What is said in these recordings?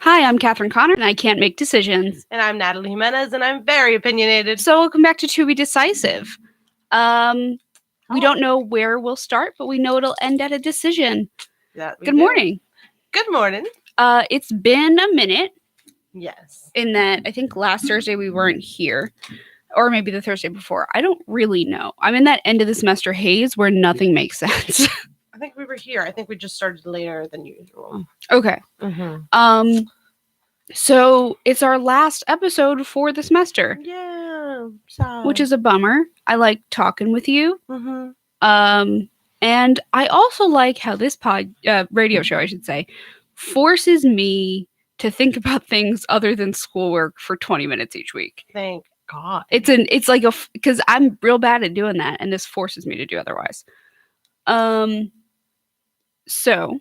Hi, I'm Catherine Connor, and I can't make decisions. And I'm Natalie Jimenez, and I'm very opinionated. So welcome back to Be Decisive. We don't know where we'll start, but we know it'll end at a decision. Good morning. Good morning. It's been a minute. Yes. In that, I think last Thursday we weren't here. Or maybe the Thursday before. I don't really know. I'm in that end of the semester haze where nothing makes sense. I think we were here. I think we just started later than usual. Okay. Mm-hmm. So it's our last episode for the semester. Yeah. Which is a bummer. I like talking with you. Mm-hmm. And I also like how this radio show, I should say, forces me to think about things other than schoolwork for 20 minutes each week. Thank God. It's like because I'm real bad at doing that, and this forces me to do otherwise. So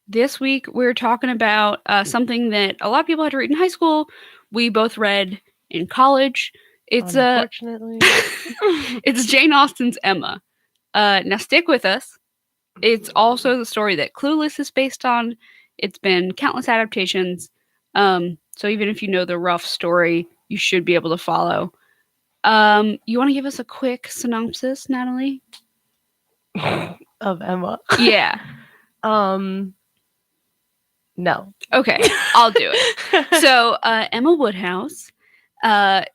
this week we're talking about something that a lot of people had to read in high school. We both read in college. It's unfortunately, it's Jane Austen's Emma. Now stick with us. It's also the story that Clueless is based on. It's been countless adaptations. So even if you know the rough story, you should be able to follow. You want to give us a quick synopsis, Natalie? Of Emma? Yeah. No. Okay, I'll do it. So Emma Woodhouse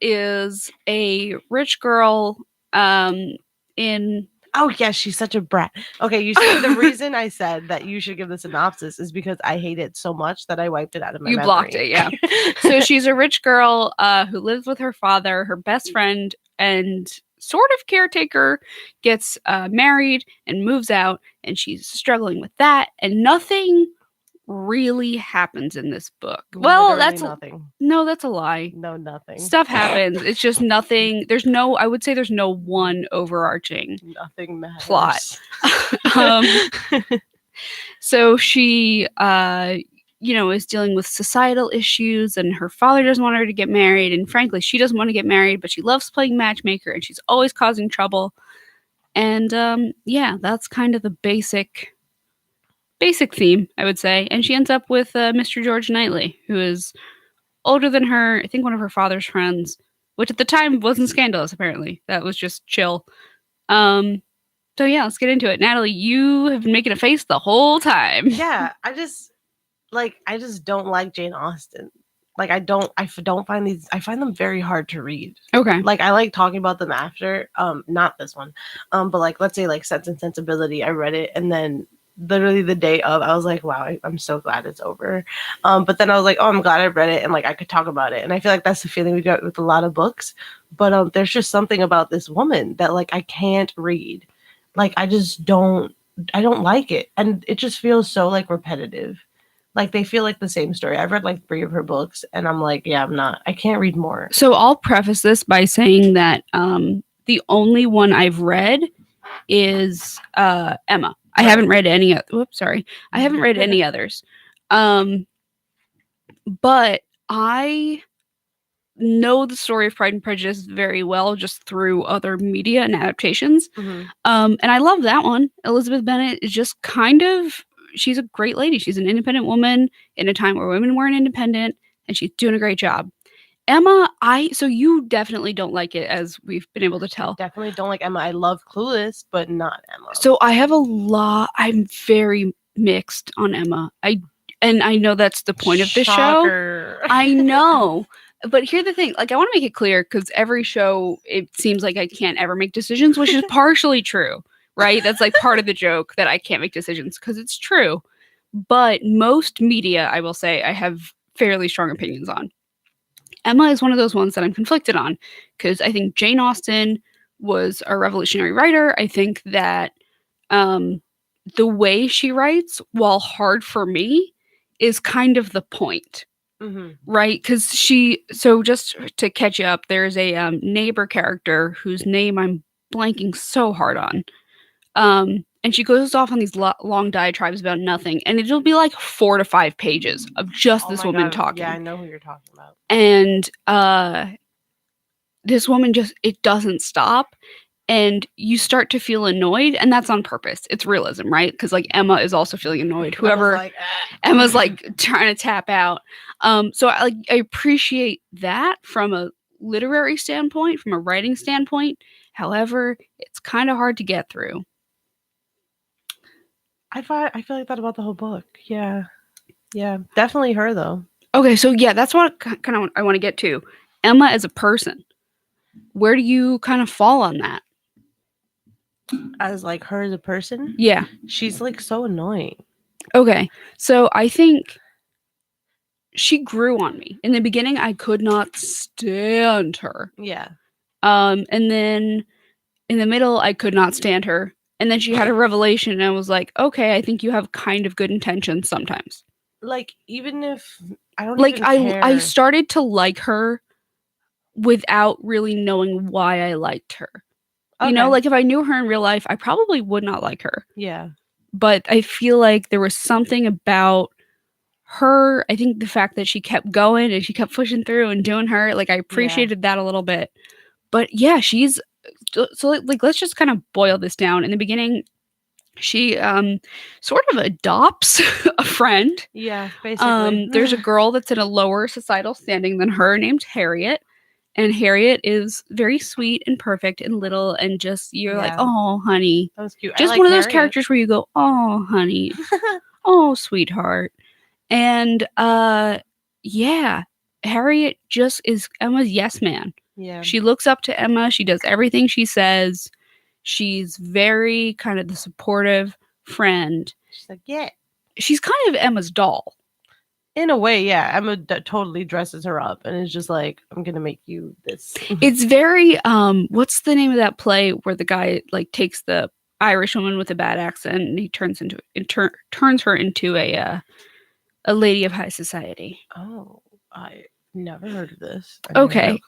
is a rich girl in... Oh, yes, she's such a brat. Okay, you see, the reason I said that you should give the synopsis is because I hate it so much that I wiped it out of my memory. You blocked it, yeah. So she's a rich girl who lives with her father, her best friend, and sort of caretaker, gets married and moves out, and she's struggling with that, and nothing really happens in this book. Well, that's nothing. No, that's a lie. No, nothing. Stuff happens. It's just nothing. I would say there's no one overarching nothing matters. Plot. So she is dealing with societal issues, and her father doesn't want her to get married, and frankly she doesn't want to get married, but she loves playing matchmaker, and she's always causing trouble. And that's kind of the basic theme, I would say. And she ends up with Mr. George Knightley, who is older than her, I think one of her father's friends, which at the time wasn't scandalous, apparently. That was just chill. So yeah, let's get into it. Natalie, you have been making a face the whole time. Yeah, I just don't like Jane Austen. Like, I don't find these, I find them very hard to read. Okay. Like, I like talking about them after, not this one. But like, let's say like Sense and Sensibility, I read it, and then literally the day of, I was like, wow, I'm so glad it's over. But then I was like, oh, I'm glad I read it, and like I could talk about it. And I feel like that's the feeling we get with a lot of books. But there's just something about this woman that like I can't read. Like, I don't like it. And it just feels so like repetitive. Like, they feel like the same story. I've read like 3 of her books, and I'm like, yeah, I can't read more. So I'll preface this by saying that the only one I've read is Emma. I haven't read any. I haven't read any others. But I know the story of Pride and Prejudice very well, just through other media and adaptations. Mm-hmm. And I love that one. Elizabeth Bennet is just she's a great lady. She's an independent woman in a time where women weren't independent, and she's doing a great job. Emma, so you definitely don't like it, as we've been able to tell. I definitely don't like Emma. I love Clueless, but not Emma. So I'm very mixed on Emma. I know that's the point of this show. I know. But here's the thing, like, I want to make it clear, because every show, it seems like I can't ever make decisions, which is partially true, right? That's like part of the joke, that I can't make decisions, because it's true. But most media, I will say, I have fairly strong opinions on. Emma is one of those ones that I'm conflicted on, because I think Jane Austen was a revolutionary writer. I think that the way she writes, while hard for me, is kind of the point. Mm-hmm. Right? Because just to catch you up, there's a neighbor character whose name I'm blanking so hard on. And she goes off on these long diatribes about nothing, and it'll be like 4 to 5 pages of just this woman talking. Yeah, I know who you're talking about. And this woman it doesn't stop. and you start to feel annoyed, and that's on purpose. It's realism, right? Because like Emma is also feeling annoyed. Emma's like trying to tap out. So I appreciate that from a literary standpoint, from a writing standpoint. However, it's kind of hard to get through. I feel like that about the whole book. Yeah, definitely her though. Okay, so yeah, that's what kind of I want to get to. Emma as a person, where do you kind of fall on that? As like her as a person? Yeah. She's like so annoying. Okay, so I think she grew on me. In the beginning, I could not stand her. Yeah. And then in the middle, I could not stand her. And then she had a revelation, and I was like, okay, I think you have kind of good intentions sometimes. Like, even if I don't like, even care. I started to like her without really knowing why I liked her. Okay. You know, like if I knew her in real life, I probably would not like her. Yeah. But I feel like there was something about her. I think the fact that she kept going and she kept pushing through and doing her, like I appreciated that a little bit. But yeah, she's so like let's just kind of boil this down. In the beginning, she sort of adopts a friend. Yeah, basically. There's a girl that's in a lower societal standing than her named Harriet. And Harriet is very sweet and perfect and little, and just you're like, oh, honey. That was cute. Just one of those characters where you go, oh, honey. Oh, sweetheart. And yeah, Harriet just is Emma's yes man. Yeah. She looks up to Emma. She does everything she says. She's very kind of the supportive friend. She's like, yeah. She's kind of Emma's doll. In a way, yeah. Emma totally dresses her up and is just like, I'm gonna make you this. It's very what's the name of that play where the guy like takes the Irish woman with a bad accent and he turns her into a lady of high society. Oh, I never heard of this. Okay,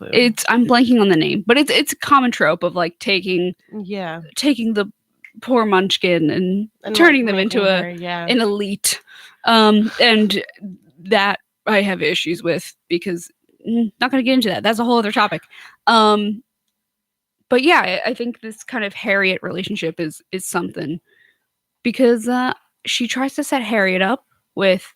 I'm blanking on the name, but it's a common trope of like taking the poor munchkin and turning them into an elite, and that I have issues with because not going to get into that. That's a whole other topic. But yeah, I think this kind of Harriet relationship is something because she tries to set Harriet up with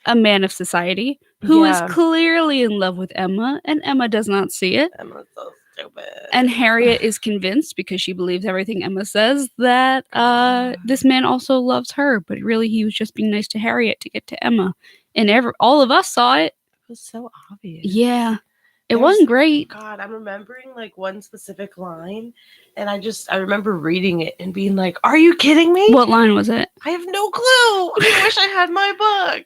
a man of society who is clearly in love with Emma, and Emma does not see it. Emma's so stupid. And Harriet is convinced because she believes everything Emma says that this man also loves her, but really he was just being nice to Harriet to get to Emma. And all of us saw it. It was so obvious. Yeah. It wasn't great. God, I'm remembering like one specific line, and I remember reading it and being like, "Are you kidding me?" What line was it? I have no clue. I wish I had my book.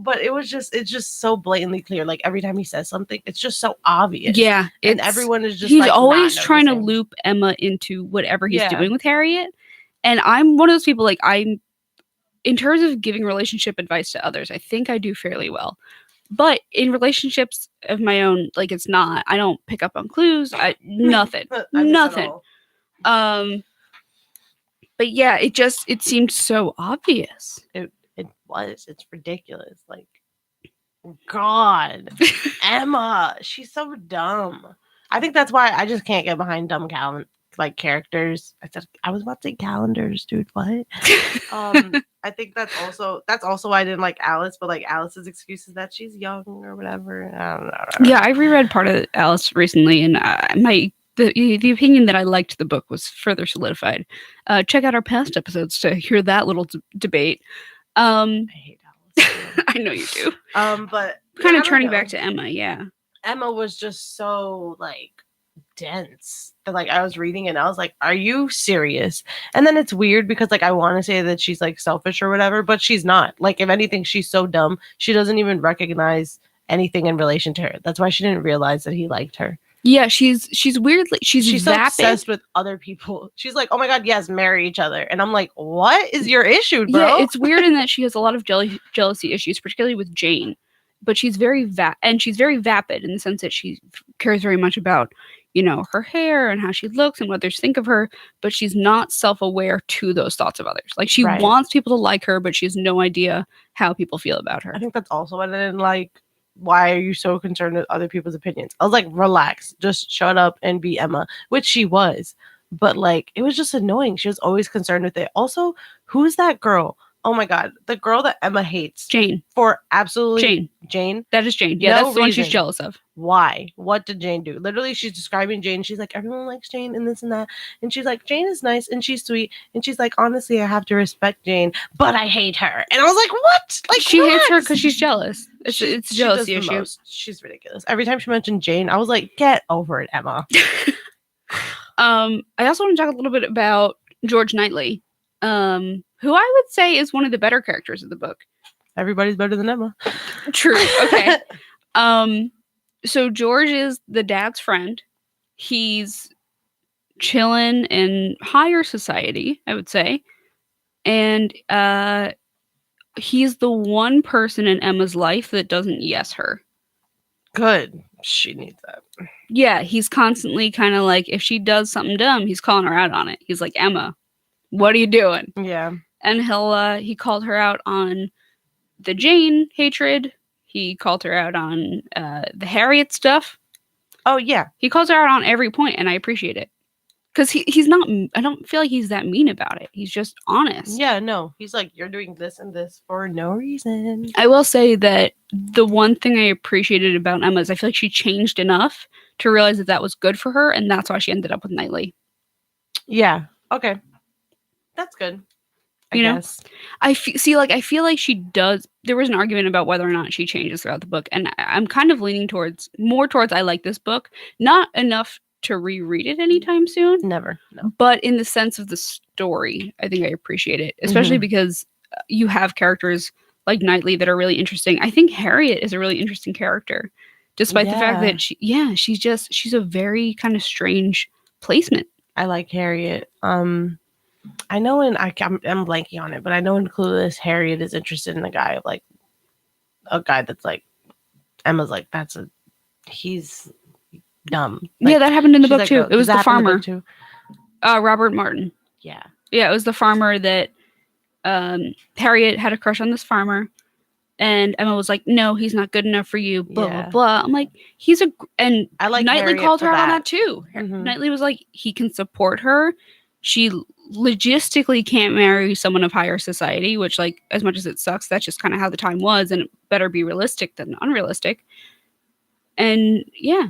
But it's just so blatantly clear. Like every time he says something, it's just so obvious. Yeah. And everyone is just he's always trying to loop Emma into whatever he's doing with Harriet. And I'm one of those people, like in terms of giving relationship advice to others, I think I do fairly well. But in relationships of my own, like I don't pick up on clues. Nothing. Nothing. But yeah, it seemed so obvious. It's ridiculous. Like, God, Emma, she's so dumb. I think that's why I just can't get behind dumb characters. I was about to say calendars, dude. What? I think that's also why I didn't like Alice, but like Alice's excuse is that she's young or whatever. I don't know. Yeah, I reread part of Alice recently, and the opinion that I liked the book was further solidified. Check out our past episodes to hear that little debate. I hate Alice. I know you do. But kind of turning back to Emma, yeah. Emma was just so like dense that like I was reading and I was like, are you serious? And then it's weird because like I want to say that she's like selfish or whatever, but she's not. Like if anything, she's so dumb she doesn't even recognize anything in relation to her. That's why she didn't realize that he liked her. Yeah, she's weirdly she's so obsessed with other people. She's like, oh my god, yes, marry each other. And I'm like, what is your issue, bro? Yeah, it's weird in that she has a lot of jealousy issues, particularly with Jane. But she's very vapid in the sense that she cares very much about, her hair and how she looks and what others think of her, but she's not self-aware to those thoughts of others. Like she wants people to like her, but she has no idea how people feel about her. I think that's also what I didn't like. Why are you so concerned with other people's opinions? I was like, relax, just shut up and be Emma, which she was. but like it was just annoying. She was always concerned with it. Also, who's that girl? Oh my god, the girl that Emma hates. Jane. For absolutely Jane. Jane. That is Jane. Yeah, No that's the one she's jealous of. Why? What did Jane do? Literally, she's describing Jane. She's like, everyone likes Jane and this and that. And she's like, Jane is nice and she's sweet. And she's like, honestly, I have to respect Jane, but I hate her. And I was like, what? Like, she hates her because she's jealous. It's a jealousy issue. She's ridiculous. Every time she mentioned Jane, I was like, get over it, Emma. I also want to talk a little bit about George Knightley, who I would say is one of the better characters of the book. Everybody's better than Emma. True. Okay. So George is the dad's friend. He's chilling in higher society, I would say. And he's the one person in Emma's life that doesn't yes her. Good. She needs that. Yeah, he's constantly kind of like, if she does something dumb, he's calling her out on it. He's like, Emma, what are you doing? Yeah. And he called her out on the Jane hatred. He called her out on the Harriet stuff. Oh, yeah. He calls her out on every point, and I appreciate it. Because he's not, I don't feel like he's that mean about it. He's just honest. Yeah, no. He's like, you're doing this and this for no reason. I will say that the one thing I appreciated about Emma is I feel like she changed enough to realize that that was good for her, and that's why she ended up with Knightley. Yeah. Okay. That's good. I guess. I feel like she does. There was an argument about whether or not she changes throughout the book, and I'm kind of leaning more towards I like this book, not enough to reread it anytime soon. Never. No. But in the sense of the story, I think I appreciate it, especially because you have characters like Knightley that are really interesting. I think Harriet is a really interesting character, despite the fact that she's a very kind of strange placement. I like Harriet. I know I'm blanking on it, but I know in Clueless, Harriet is interested in a guy that's like, Emma's like, he's dumb. Like, yeah, that happened in the book too. No, it was the farmer. Too? Robert Martin. Yeah. Yeah, it was the farmer that Harriet had a crush on this farmer. And Emma was like, no, he's not good enough for you, blah, blah, blah. I'm like, and I like Knightley Harriet called her out on that that too. Knightley was like, he can support her. She logistically can't marry someone of higher society, which, like, as much as it sucks, that's just kind of how the time was, and it better be realistic than unrealistic. And yeah,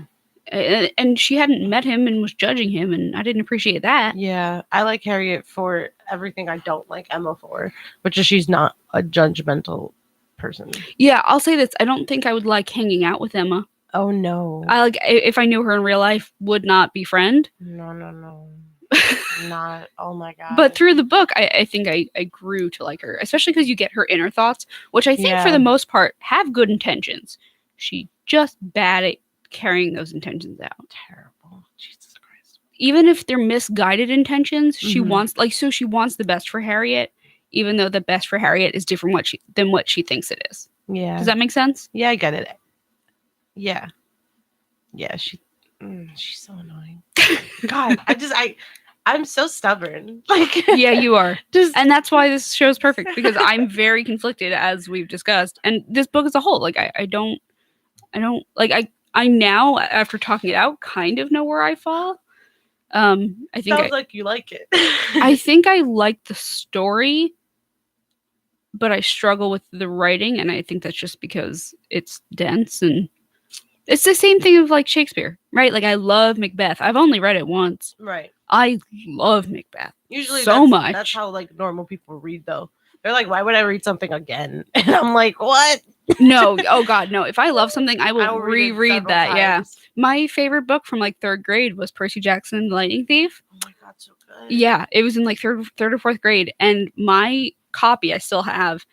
and she hadn't met him and was judging him, and I didn't appreciate that. Yeah, I like Harriet for everything I don't like Emma for, which is she's not a judgmental person. Yeah, I'll say this. I don't think I would like hanging out with Emma. Oh, no. I like, if I knew her in real life, would not befriend. No. Not, oh my god. But through the book, I think I grew to like her, especially because you get her inner thoughts, which I think for the most part have good intentions. She's just bad at carrying those intentions out. Terrible. Jesus Christ. Even if they're misguided intentions, she wants the best for Harriet, even though the best for Harriet is different than what she thinks it is. Yeah. Does that make sense? Yeah, I get it. Yeah. Yeah, she's so annoying. God, I'm so stubborn. Like, yeah, you are. And that's why this show is perfect, because I'm very conflicted, as we've discussed. And this book as a whole, like, I don't like, I now, after talking it out, kind of know where I fall. I think sounds like you like it. I think I like the story, but I struggle with the writing, and I think that's just because it's dense, and it's the same thing of like Shakespeare, right? Like, I love Macbeth. I've only read it once. Right. I love Macbeth. Usually so much. That's how like normal people read, though. They're like, why would I read something again? And I'm like, what? No. Oh God, no. If I love something, I will reread that. Times. Yeah. My favorite book from like 3rd grade was Percy Jackson, The Lightning Thief. Oh my God, so good. Yeah. It was in like third or 4th grade. And my copy I still have,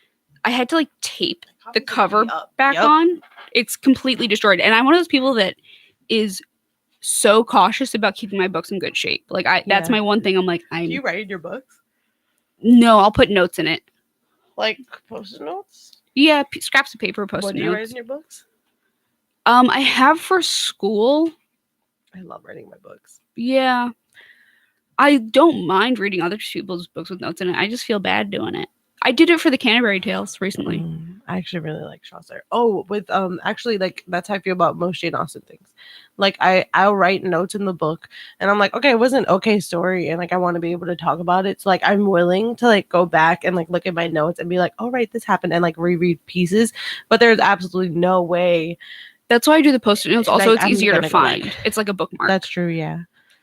I had to like tape the cover back on. It's completely destroyed. And I'm one of those people that is so cautious about keeping my books in good shape. Like, that's my one thing. I'm like, do you write in your books? No, I'll put notes in it. Like post-it notes? Yeah, scraps of paper, post-it notes. What do you write in your books? I have for school. I love writing my books. Yeah. I don't mind reading other people's books with notes in it. I just feel bad doing it. I did it for the Canterbury Tales recently. I actually really like Chaucer. Oh, with actually, like, that's how I feel about most Jane Austen things. Like, I'll write notes in the book, and I'm like, okay, it was an okay story, and like I want to be able to talk about it. So like I'm willing to like go back and like look at my notes and be like, oh right, this happened, and like reread pieces. But there's absolutely no way. That's why I do the post-it notes. Also, Like, it's I'm easier to gonna go back. find. It's like a bookmark. That's true, yeah.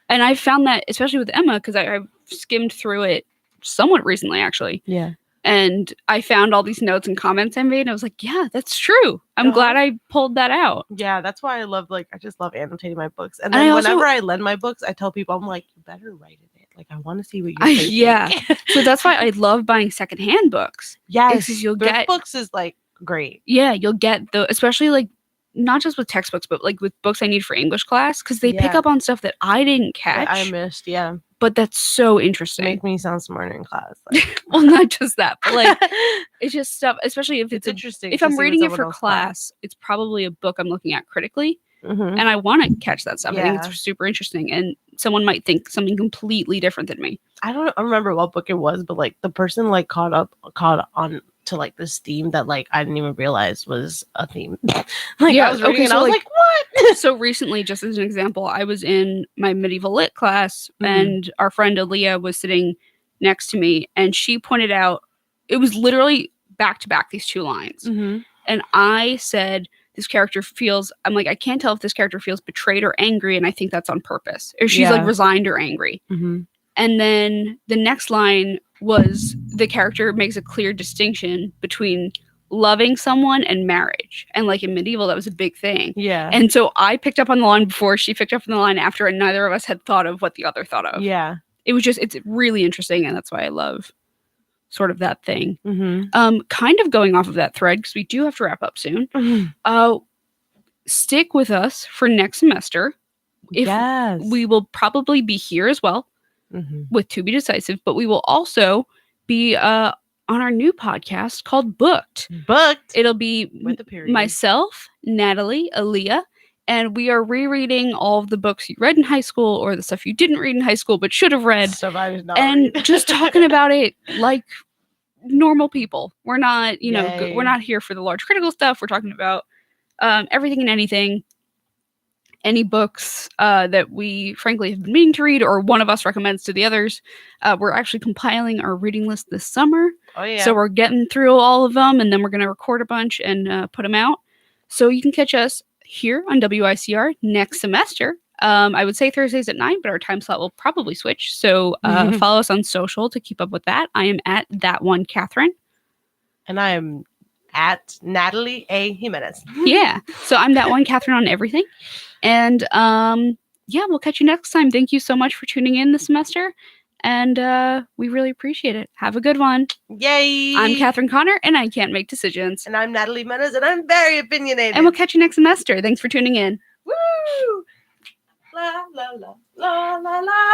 And I found that, especially with Emma, because I've skimmed through it somewhat recently, actually. Yeah. And I found all these notes and comments I made, and I was like, yeah, that's true. I'm glad I pulled that out. Yeah, that's why I love, like, I just love annotating my books. And then whenever I lend my books, I tell people, I'm like, you better write it. Like, I want to see what you're thinking. Yeah. So that's why I love buying secondhand books. Yes. Because you'll get books is, like, great. Yeah, you'll get especially, like, not just with textbooks, but like with books I need for English class, because they pick up on stuff that I didn't catch. That I missed, yeah. But that's so interesting. Make me sound smarter in class. Like. Well, not just that, but like it's just stuff, especially if it's interesting. If I'm reading it for class, it's probably a book I'm looking at critically, and I want to catch that stuff. I think it's super interesting, and someone might think something completely different than me. I don't remember what book it was, but like the person like caught on to like this theme that like I didn't even realize was a theme. Like I was reading and I was like, what? So recently, just as an example, I was in my medieval lit class, and our friend Aaliyah was sitting next to me, and she pointed out it was literally back to back these two lines, and I said, this character feels, I'm like, I can't tell if this character feels betrayed or angry, and I think that's on purpose, or she's like resigned or angry. And then the next line was, the character makes a clear distinction between loving someone and marriage. And like in medieval, that was a big thing. Yeah. And so I picked up on the line before, she picked up on the line after, and neither of us had thought of what the other thought of. Yeah. It was just, it's really interesting, and that's why I love sort of that thing. Kind of going off of that thread, because we do have to wrap up soon. Stick with us for next semester. We will probably be here as well. With To Be Decisive, but we will also be on our new podcast called Booked. It'll be with a period. Myself, Natalie, Aaliyah, and we are rereading all of the books you read in high school, or the stuff you didn't read in high school but should have read. Stuff I did not and read. Just talking about it like normal people. We're not, we're not here for the large critical stuff. We're talking about everything and anything. Any books that we frankly have been meaning to read, or one of us recommends to the others. We're actually compiling our reading list this summer. Oh yeah. So we're getting through all of them, and then we're going to record a bunch and put them out. So you can catch us here on WICR next semester. I would say Thursdays at 9, but our time slot will probably switch. So follow us on social to keep up with that. I am at @thatonecatherine. And I am at Natalie A. Jimenez. Yeah. So I'm that one Catherine on everything. And yeah, we'll catch you next time. Thank you so much for tuning in this semester. And we really appreciate it. Have a good one. Yay. I'm Catherine Connor, and I can't make decisions. And I'm Natalie Jimenez, and I'm very opinionated. And we'll catch you next semester. Thanks for tuning in. Woo! La, la, la, la, la, la.